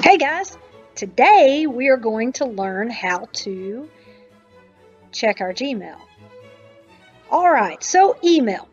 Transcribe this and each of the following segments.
Hey guys, today we are going to learn how to check our Gmail. All right, so email.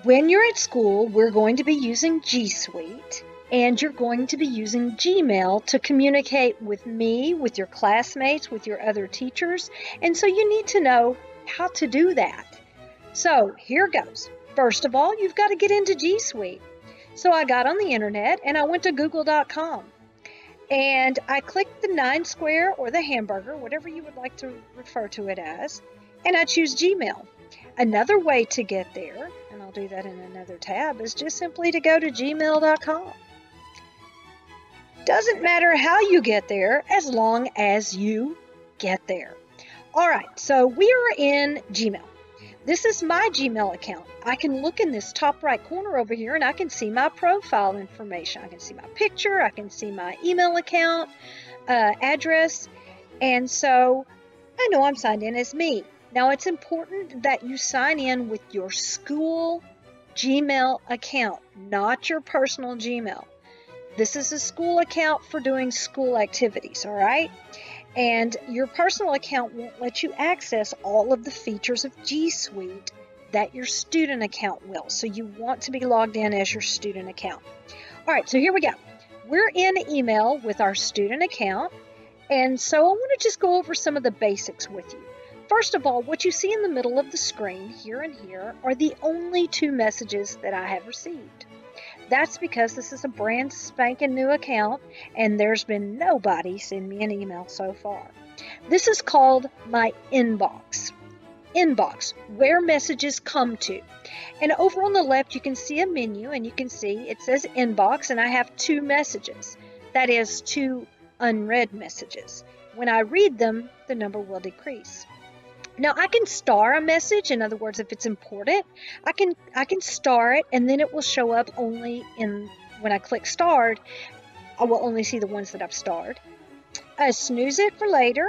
When you're at school, we're going to be using G Suite, and you're going to be using Gmail to communicate with me, with your classmates, with your other teachers, and so you need to know how to do that. So here goes. First of all, you've got to get into G Suite. So I got on the internet and I went to google.com. And I click the 9 square or the hamburger, whatever you would like to refer to it as, and I choose Gmail. Another way to get there, and I'll do that in another tab, is just simply to go to gmail.com. Doesn't matter how you get there as long as you get there. All right, so we are in Gmail. This is my Gmail account. I can look in this top right corner over here and I can see my profile information. I can see my picture, I can see my email account, address, and so I know I'm signed in as me. Now it's important that you sign in with your school Gmail account, not your personal Gmail. This is a school account for doing school activities, all right? And your personal account won't let you access all of the features of G Suite that your student account will. So you want to be logged in as your student account. All right, so here we go. We're in email with our student account. And so I want to just go over some of the basics with you. First of all, what you see in the middle of the screen, here and here, are the only two messages that I have received. That's because this is a brand spanking new account and there's been nobody send me an email so far. This is called my inbox. Inbox, where messages come to. And over on the left you can see a menu and you can see it says inbox and I have two messages. That is two unread messages. When I read them, the number will decrease. Now I can star a message. In other words, if it's important, I can star it and then it will show up only when I click starred, I will only see the ones that I've starred. Snooze it for later.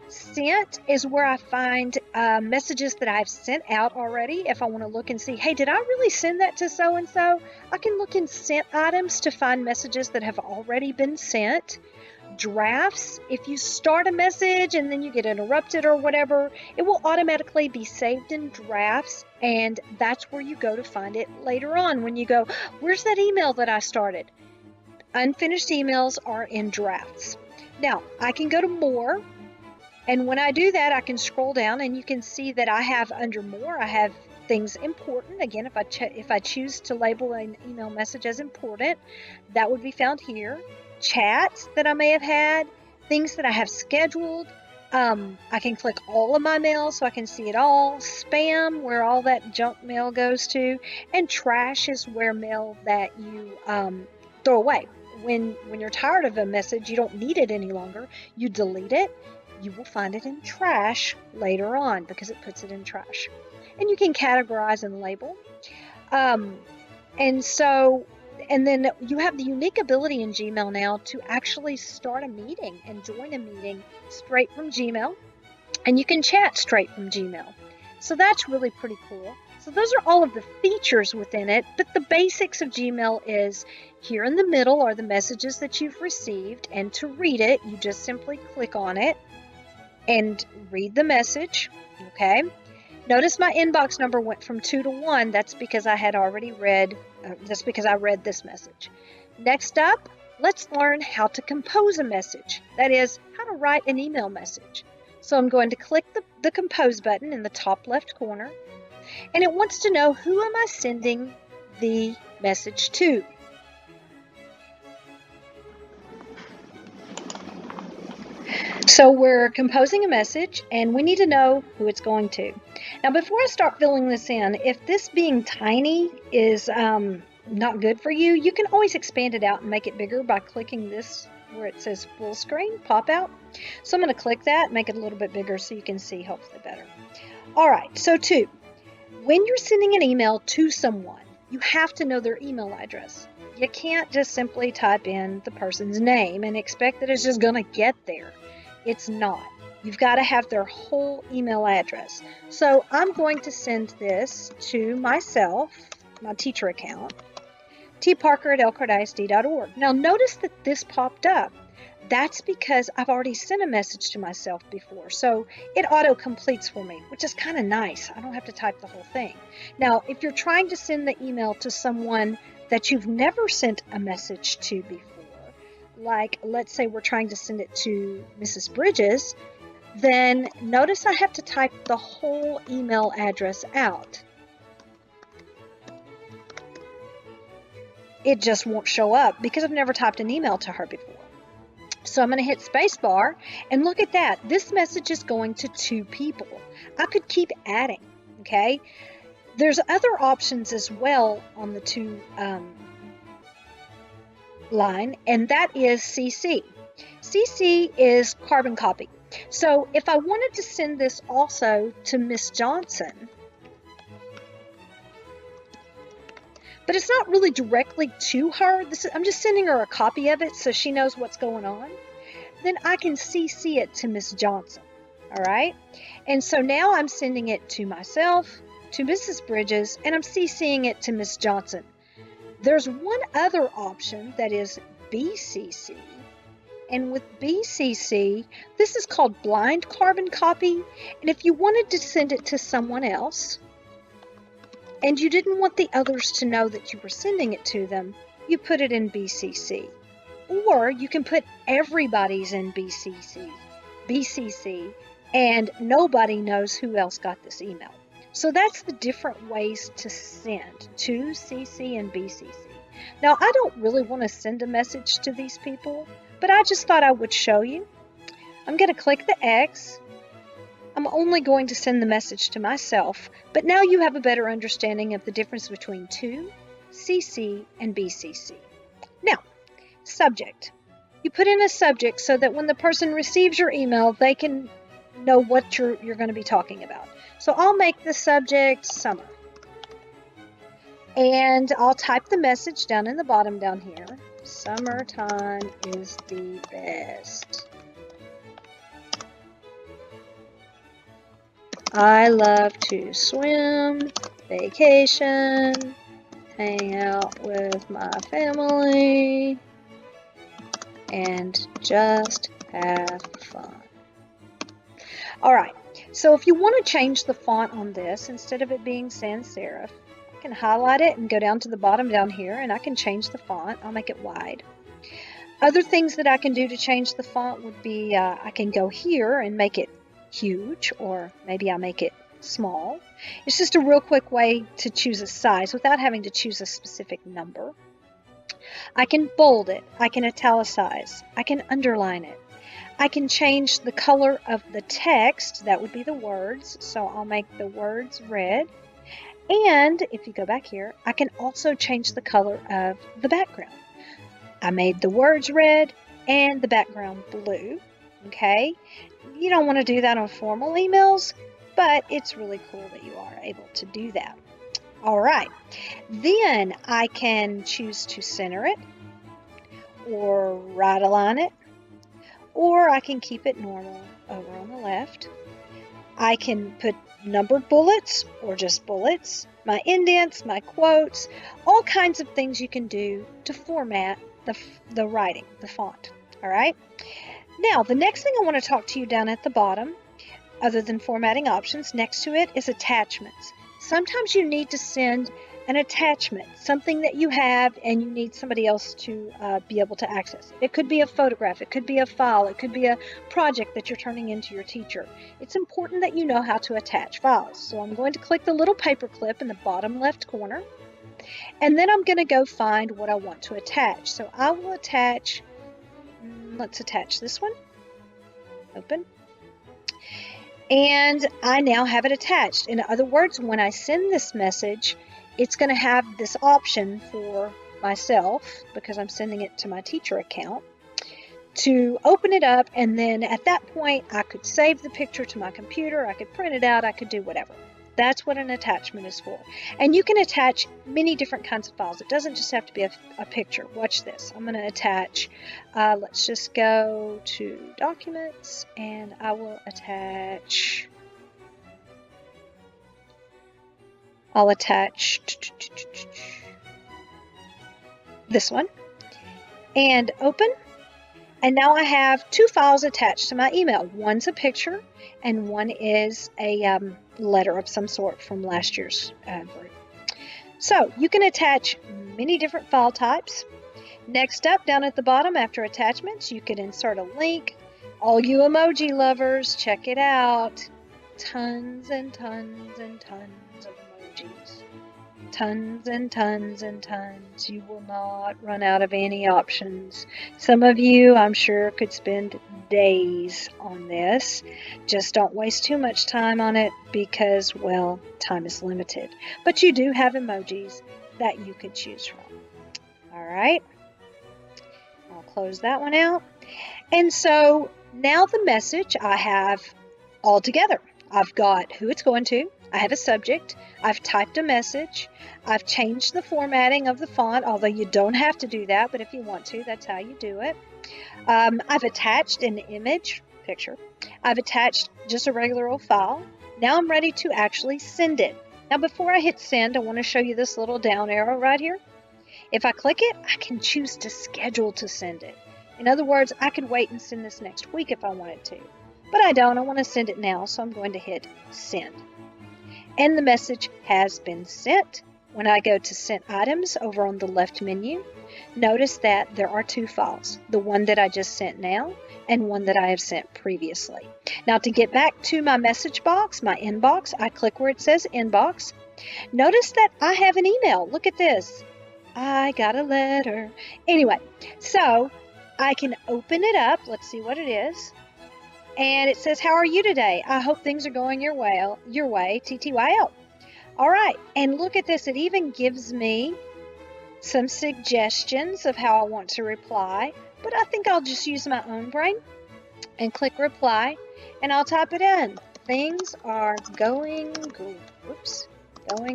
Sent is where I find messages that I've sent out already. If I want to look and see, hey, did I really send that to so-and-so? I can look in sent items to find messages that have already been sent. Drafts, if you start a message and then you get interrupted or whatever, it will automatically be saved in drafts, and that's where you go to find it later on when you go, where's that email that I started? Unfinished emails are in drafts. Now, I can go to more, and when I do that, I can scroll down and you can see that I have under more, I have things important. Again, if I choose to label an email message as important, that would be found here. Chats that I may have had, things that I have scheduled. I can click all of my mail so I can see it all. Spam, where all that junk mail goes to. And trash is where mail that you throw away. When you're tired of a message, you don't need it any longer, you delete it. You will find it in trash later on because it puts it in trash. And you can categorize and label. And then you have the unique ability in Gmail now to actually start a meeting and join a meeting straight from Gmail. And you can chat straight from Gmail. So that's really pretty cool. So those are all of the features within it. But the basics of Gmail is here in the middle are the messages that you've received. And to read it, you just simply click on it and read the message. Okay. Notice my inbox number went from 2 to 1. That's because I had already read, that's because I read this message. Next up, let's learn how to compose a message. That is, how to write an email message. So I'm going to click the compose button in the top left corner. And it wants to know, who am I sending the message to? So we're composing a message and we need to know who it's going to. Now before I start filling this in, if this being tiny is not good for you, you can always expand it out and make it bigger by clicking this where it says full screen, pop out. So I'm going to click that, make it a little bit bigger so you can see hopefully better. Alright, so 2. When you're sending an email to someone, you have to know their email address. You can't just simply type in the person's name and expect that it's just going to get there. It's not. You've got to have their whole email address. So I'm going to send this to myself, my teacher account. tparker@elkhortisd.org. Now notice that this popped up. That's because I've already sent a message to myself before, so it auto-completes for me, which is kind of nice. I don't have to type the whole thing. Now, if you're trying to send the email to someone that you've never sent a message to before, like let's say we're trying to send it to Mrs. Bridges, then notice I have to type the whole email address out. It just won't show up because I've never typed an email to her before. So I'm going to hit spacebar, and look at that. This message is going to 2 people. I could keep adding, okay? There's other options as well on the to line, and that is CC. CC is carbon copy. So if I wanted to send this also to Miss Johnson, but it's not really directly to her, I'm just sending her a copy of it so she knows what's going on, then I can CC it to Miss Johnson, all right? And so now I'm sending it to myself, to Mrs. Bridges, and I'm CCing it to Miss Johnson. There's one other option that is BCC, and with BCC, this is called blind carbon copy, and if you wanted to send it to someone else, and you didn't want the others to know that you were sending it to them, you put it in BCC. Or you can put everybody's in BCC, and nobody knows who else got this email. So that's the different ways to send, to CC and BCC. Now, I don't really want to send a message to these people, but I just thought I would show you. I'm going to click the X. I'm only going to send the message to myself, but now you have a better understanding of the difference between to, CC, and BCC. Now, subject. You put in a subject so that when the person receives your email, they can know what you're going to be talking about. So I'll make the subject summer. And I'll type the message down in the bottom down here. Summertime is the best. I love to swim, vacation, hang out with my family, and just have fun. All right, so if you want to change the font on this, instead of it being sans serif, I can highlight it and go down to the bottom down here, and I can change the font. I'll make it wide. Other things that I can do to change the font would be I can go here and make it huge, or maybe I'll make it small. It's just a real quick way to choose a size without having to choose a specific number. I can bold it, I can italicize, I can underline it. I can change the color of the text, that would be the words, so I'll make the words red. And if you go back here, I can also change the color of the background. I made the words red and the background blue, okay? You don't want to do that on formal emails, but it's really cool that you are able to do that. All right, then I can choose to center it, or right align it, or I can keep it normal over on the left. I can put numbered bullets or just bullets, my indents, my quotes, all kinds of things you can do to format the writing, the font. All right. Now, the next thing I want to talk to you down at the bottom, other than formatting options, next to it is attachments. Sometimes you need to send an attachment, something that you have and you need somebody else to be able to access it. It could be a photograph, it could be a file, it could be a project that you're turning into your teacher. It's important that you know how to attach files. So I'm going to click the little paper clip in the bottom left corner, and then I'm going to go find what I want to attach. So I will attach, let's attach this one, open. And I now have it attached. In other words, when I send this message, it's going to have this option for myself, because I'm sending it to my teacher account, to open it up, and then at that point I could save the picture to my computer, I could print it out, I could do whatever. That's what an attachment is for. And you can attach many different kinds of files. It doesn't just have to be a picture. Watch this. I'm going to attach, let's just go to Documents, and I will attach, this one, and open. And now I have two files attached to my email. One's a picture and one is a letter of some sort from last year's group. So you can attach many different file types. Next up, down at the bottom after attachments, you can insert a link. All you emoji lovers, check it out. Tons and tons and tons of emojis. Tons and tons and tons. You will not run out of any options. Some of you, I'm sure, could spend days on this. Just don't waste too much time on it because, well, time is limited. But you do have emojis that you could choose from. All right. I'll close that one out. And so now the message I have all together. I've got who it's going to. I have a subject. I've typed a message. I've changed the formatting of the font, although you don't have to do that, but if you want to, that's how you do it. I've attached an image, picture. I've attached just a regular old file. Now I'm ready to actually send it. Now before I hit send, I want to show you this little down arrow right here. If I click it, I can choose to schedule to send it. In other words, I could wait and send this next week if I wanted to. But I don't. I want to send it now, so I'm going to hit send. And the message has been sent. When I go to Sent Items over on the left menu, notice that there are two files, the one that I just sent now and one that I have sent previously. Now to get back to my message box, my inbox, I click where it says inbox. Notice that I have an email. Look at this. I got a letter. Anyway, so I can open it up. Let's see what it is. And it says, how are you today? I hope things are going your way, TTYL. All right, and look at this. It even gives me some suggestions of how I want to reply, but I think I'll just use my own brain and click reply, and I'll type it in. Things are going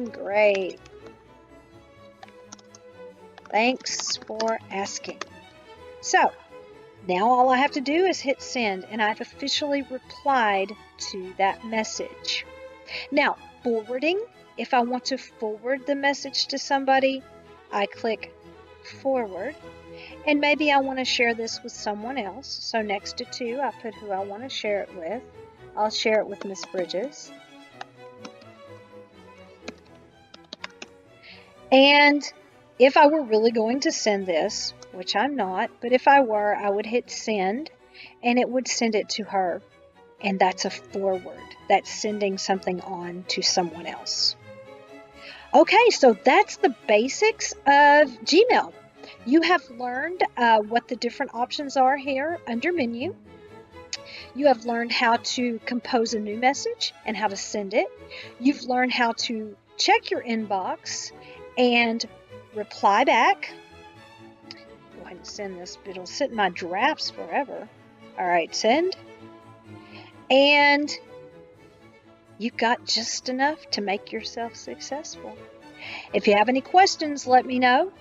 great. Thanks for asking. So, now all I have to do is hit send, and I've officially replied to that message. Now, forwarding, if I want to forward the message to somebody, I click forward, and maybe I want to share this with someone else. So next to to, I put who I want to share it with. I'll share it with Miss Bridges. And if I were really going to send this, which I'm not, but if I were, I would hit send, and it would send it to her. And that's a forward. That's sending something on to someone else. Okay, so that's the basics of Gmail. You have learned what the different options are here under menu. You have learned how to compose a new message and how to send it. You've learned how to check your inbox and reply back. Go ahead and send this, but it'll sit in my drafts forever. All right, send. And you've got just enough to make yourself successful. If you have any questions, let me know.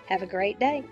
Have a great day.